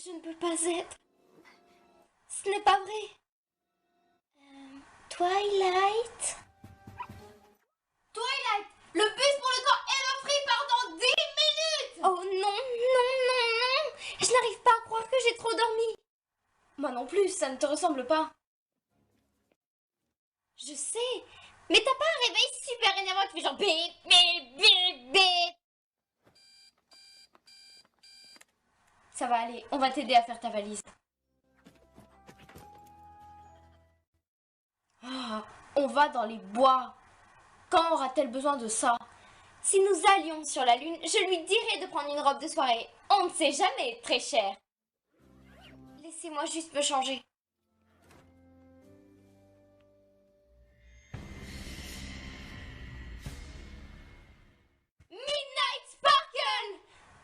Je ne peux pas être. Ce n'est pas vrai. Twilight? Twilight, le bus pour le camp Everfree part dans 10 minutes! Oh non, non, non, non! Je n'arrive pas à croire que j'ai trop dormi. Moi non plus, ça ne te ressemble pas. Je sais, mais t'as pas un réveil super énervant qui fait genre bip, bip, bip, bip. Ça va aller, on va t'aider à faire ta valise. Ah, on va dans les bois. Quand aura-t-elle besoin de ça? Si nous allions sur la lune, je lui dirais de prendre une robe de soirée. On ne sait jamais, très cher. Laissez-moi juste me changer. Midnight Sparkle!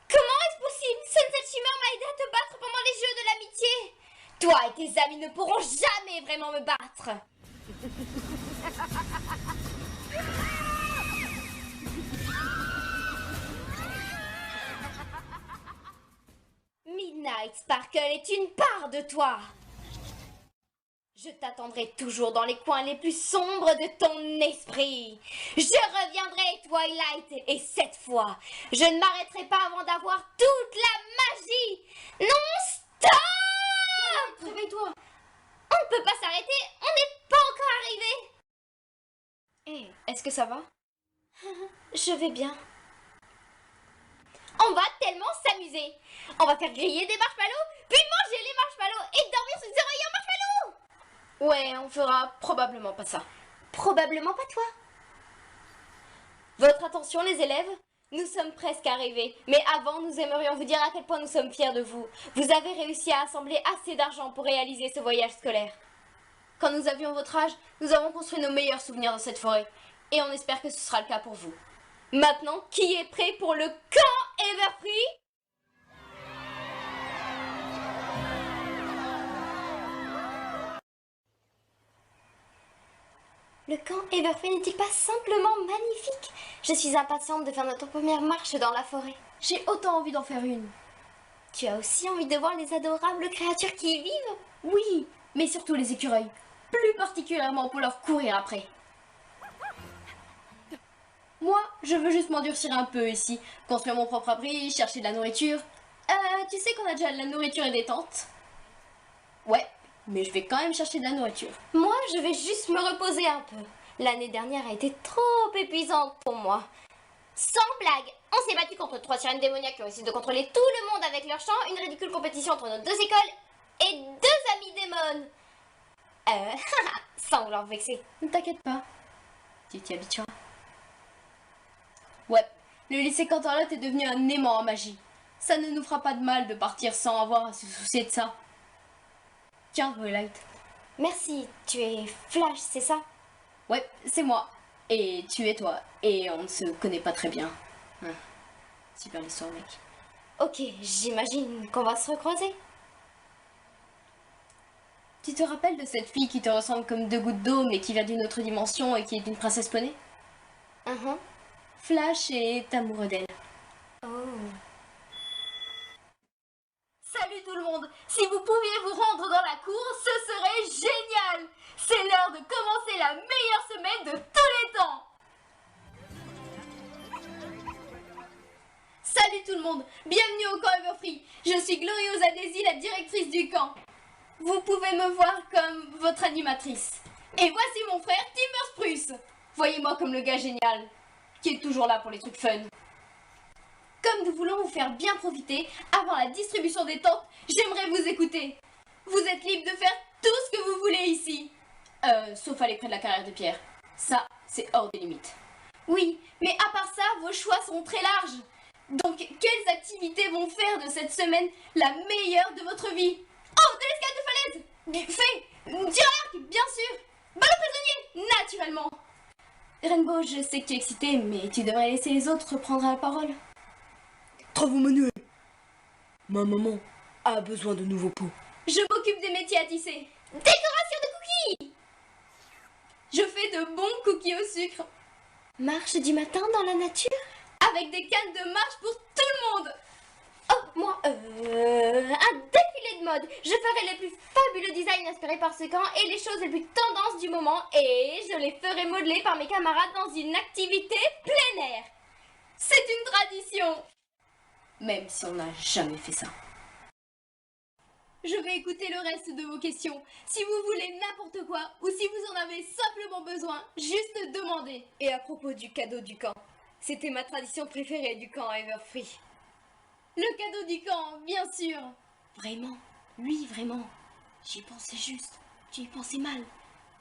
Comment est-ce possible? Sunset Shimmer m'a aidé à te battre pendant les Jeux de l'amitié. Toi et tes amis ne pourront jamais vraiment me battre. Midnight Sparkle est une part de toi. Je t'attendrai toujours dans les coins les plus sombres de ton esprit. Je reviendrai, Twilight, et cette fois, je ne m'arrêterai pas avant d'avoir toute la magie. Non, stop! Réveille-toi. On ne peut pas s'arrêter, on n'est pas encore arrivé. Hé, est-ce que ça va? Je vais bien. On va tellement s'amuser. On va faire griller des marshmallows, puis manger les marshmallows et dormir sur des oreillers en marshmallows. Ouais, on fera probablement pas ça. Probablement pas toi. Votre attention les élèves, Nous sommes presque arrivés, mais avant, nous aimerions vous dire à quel point nous sommes fiers de vous. Vous avez réussi à assembler assez d'argent pour réaliser ce voyage scolaire. quand nous avions votre âge, nous avons construit nos meilleurs souvenirs dans cette forêt. Et on espère que ce sera le cas pour vous. Maintenant, qui est prêt pour le camp Everfree? Le camp Everfree n'est-il pas simplement magnifique? Je suis impatiente de faire notre première marche dans la forêt. J'ai autant envie d'en faire une. Tu as aussi envie de voir les adorables créatures qui y vivent? Oui, mais surtout les écureuils. Plus particulièrement pour leur courir après. Moi, je veux juste m'endurcir un peu ici. Construire mon propre abri, chercher de la nourriture. Tu sais qu'on a déjà de la nourriture et des tentes? Ouais, mais je vais quand même chercher de la nourriture. Moi, je vais juste me reposer un peu. L'année dernière a été trop épuisante pour moi. Sans blague, on s'est battu contre 3 sirènes démoniaques qui ont essayé de contrôler tout le monde avec leur chant, une ridicule compétition entre nos 2 écoles et 2 amis démons. Sans vouloir vexer. Ne t'inquiète pas, tu t'y habitueras. Ouais, le lycée Canterlot est devenu un aimant en magie. Ça ne nous fera pas de mal de partir sans avoir à se soucier de ça. Tiens, Twilight. Merci, tu es Flash, c'est ça? Ouais, c'est moi. Et tu es toi. Et on ne se connaît pas très bien. Super histoire, mec. Ok, j'imagine qu'on va se recroiser. Tu te rappelles de cette fille qui te ressemble comme 2 gouttes d'eau mais qui vient d'une autre dimension et qui est une princesse poney? Flash est amoureux d'elle. Oh. Salut tout le monde! Si vous pouviez vous rendre dans la cour, ce serait génial! C'est l'heure de commencer la meilleure semaine de tous les temps! Salut tout le monde! Bienvenue au camp Everfree! Je suis Gloriosa Daisy, la directrice du camp. Vous pouvez me voir comme votre animatrice. Et voici mon frère Timber Spruce. Voyez-moi comme le gars génial, qui est toujours là pour les trucs fun. Comme nous voulons vous faire bien profiter, avant la distribution des tentes, j'aimerais vous écouter. Vous êtes libre de faire tout ce que vous voulez ici. Sauf aller près de la carrière de pierre. Ça, c'est hors des limites. Oui, mais à part ça, vos choix sont très larges. Donc, quelles activités vont faire de cette semaine la meilleure de votre vie? Oh, de l'escalade de falaise! Fais! Tir à l'arc, bien sûr! Balle au prisonnier, naturellement! Rainbow, je sais que tu es excitée, mais tu devrais laisser les autres prendre la parole. Travaux manuels. Ma maman a besoin de nouveaux pots. Je m'occupe des métiers à tisser. Décoration de cookies! Je fais de bons cookies au sucre. Marche du matin dans la nature? Avec des cannes de marche pour tout le monde. Oh, moi, un défi mode. Je ferai les plus fabuleux designs inspirés par ce camp et les choses les plus tendances du moment et je les ferai modeler par mes camarades dans une activité plein air. C'est une tradition. Même si on n'a jamais fait ça. Je vais écouter le reste de vos questions. Si vous voulez n'importe quoi ou si vous en avez simplement besoin, juste demandez. Et à propos du cadeau du camp, c'était ma tradition préférée du camp Everfree. Le cadeau du camp, bien sûr. Vraiment? Oui, vraiment. J'y pensais juste. Tu y pensais mal.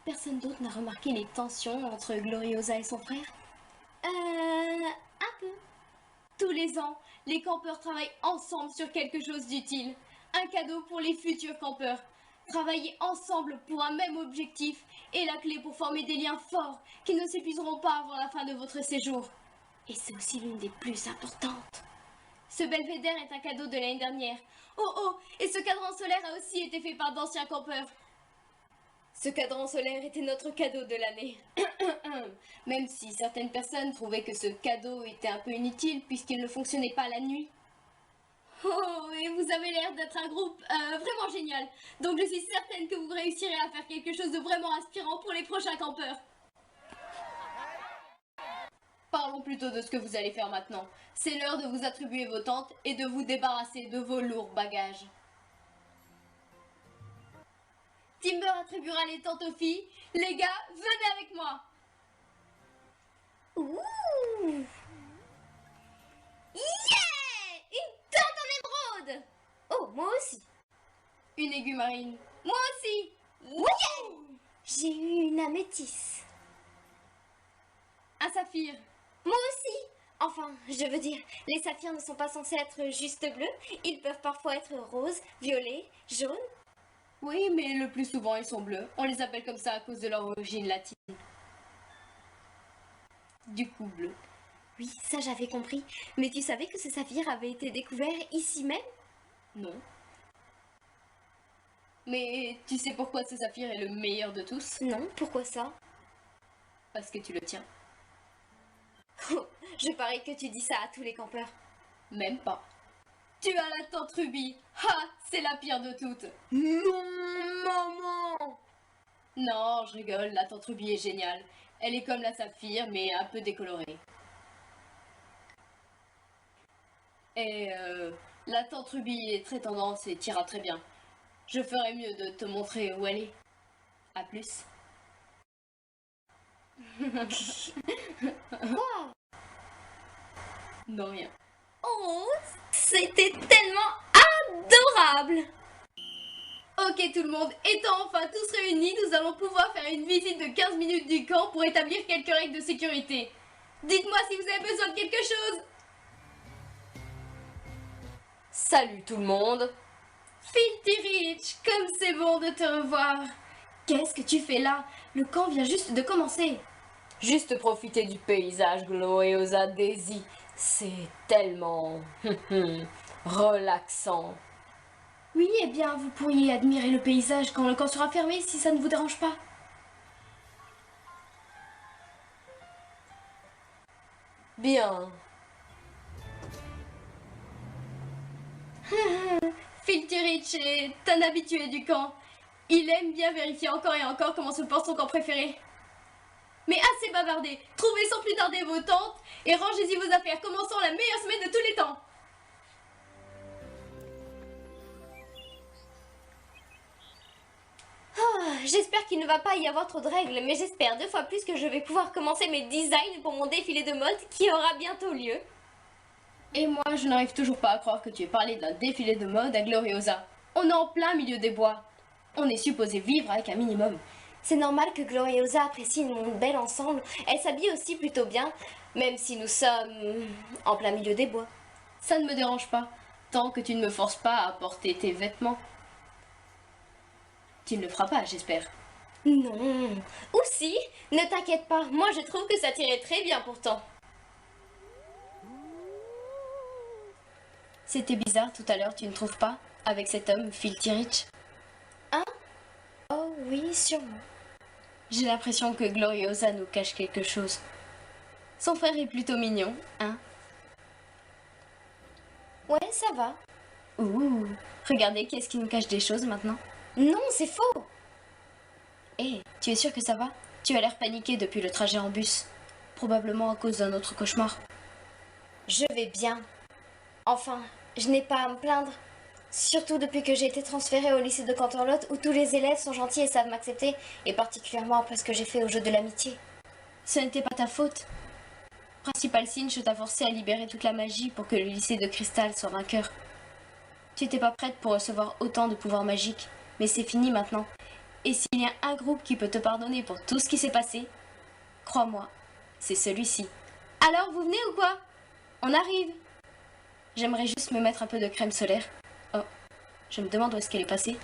Personne d'autre n'a remarqué les tensions entre Gloriosa et son frère? Un peu. Tous les ans, les campeurs travaillent ensemble sur quelque chose d'utile. Un cadeau pour les futurs campeurs. Travailler ensemble pour un même objectif est la clé pour former des liens forts qui ne s'épuiseront pas avant la fin de votre séjour. Et c'est aussi l'une des plus importantes. Ce belvédère est un cadeau de l'année dernière. Oh, et ce cadran solaire a aussi été fait par d'anciens campeurs. Ce cadran solaire était notre cadeau de l'année. Même si certaines personnes trouvaient que ce cadeau était un peu inutile puisqu'il ne fonctionnait pas la nuit. Oh, et vous avez l'air d'être un groupe vraiment génial. Donc je suis certaine que vous réussirez à faire quelque chose de vraiment inspirant pour les prochains campeurs. Parlons plutôt de ce que vous allez faire maintenant. C'est l'heure de vous attribuer vos tentes et de vous débarrasser de vos lourds bagages. Timber attribuera les tentes aux filles. Les gars, venez avec moi. Ouh! Yeah! Une tente en émeraude! Oh, moi aussi. Une aiguille marine. Moi aussi. Yeah! J'ai eu une améthyste. Un saphir. Moi aussi. Enfin, je veux dire, les saphirs ne sont pas censés être juste bleus. Ils peuvent parfois être roses, violets, jaunes. Oui, mais le plus souvent ils sont bleus. On les appelle comme ça à cause de leur origine latine. Du coup, bleu. Oui, ça j'avais compris. Mais tu savais que ce saphir avait été découvert ici même? Non. Mais tu sais pourquoi ce saphir est le meilleur de tous? Non, pourquoi ça? Parce que tu le tiens. Oh, je parie que tu dis ça à tous les campeurs. Même pas. Tu as la tante Ruby. Ha! C'est la pire de toutes. Non, maman! Non, je rigole, la tante Ruby est géniale. Elle est comme la saphir, mais un peu décolorée. Et la tante Ruby est très tendance et t'ira très bien. Je ferais mieux de te montrer où elle est. À plus. Quoi? Non, rien. Oh, c'était tellement adorable! Ok tout le monde, étant enfin tous réunis, nous allons pouvoir faire une visite de 15 minutes du camp pour établir quelques règles de sécurité. Dites-moi si vous avez besoin de quelque chose. Salut tout le monde! Filthy Rich, comme c'est bon de te revoir. Qu'est-ce que tu fais là? Le camp vient juste de commencer. Juste profiter du paysage, Gloriosa Daisy. C'est tellement relaxant. Oui, eh bien, vous pourriez admirer le paysage quand le camp sera fermé si ça ne vous dérange pas. Bien. Filthy Rich est un habitué du camp. Il aime bien vérifier encore et encore comment se porte son camp préféré. Mais assez bavardé, trouvez sans plus tarder vos tentes et rangez-y vos affaires. Commençons la meilleure semaine de tous les temps. J'espère qu'il ne va pas y avoir trop de règles, mais j'espère 2 fois plus que je vais pouvoir commencer mes designs pour mon défilé de mode qui aura bientôt lieu. Et moi, je n'arrive toujours pas à croire que tu aies parlé d'un défilé de mode à Gloriosa. On est en plein milieu des bois. On est supposé vivre avec un minimum. C'est normal que Gloriosa apprécie mon bel ensemble. Elle s'habille aussi plutôt bien, même si nous sommes en plein milieu des bois. Ça ne me dérange pas, tant que tu ne me forces pas à porter tes vêtements. Tu ne le feras pas, j'espère. Non. Ou si, ne t'inquiète pas, moi je trouve que ça tirait très bien pourtant. C'était bizarre tout à l'heure, tu ne trouves pas? Avec cet homme, Filthy Rich. Hein? Oh oui, sûrement. J'ai l'impression que Gloriosa nous cache quelque chose. Son frère est plutôt mignon, hein? Ouais, ça va. Ouh, regardez, qui est-ce qui nous cache des choses maintenant? Non, c'est faux. Hé, tu es sûre que ça va? Tu as l'air paniquée depuis le trajet en bus. Probablement à cause d'un autre cauchemar. Je vais bien. Enfin, je n'ai pas à me plaindre. Surtout depuis que j'ai été transférée au lycée de Canterlot où tous les élèves sont gentils et savent m'accepter, et particulièrement après ce que j'ai fait au jeu de l'amitié. Ce n'était pas ta faute. Principal Singe t'a forcé à libérer toute la magie pour que le lycée de Cristal soit vainqueur. Tu n'étais pas prête pour recevoir autant de pouvoirs magiques, mais c'est fini maintenant. Et s'il y a un groupe qui peut te pardonner pour tout ce qui s'est passé, crois-moi, c'est celui-ci. Alors, vous venez ou quoi? On arrive. J'aimerais juste me mettre un peu de crème solaire. Oh, je me demande où est-ce qu'elle est passée.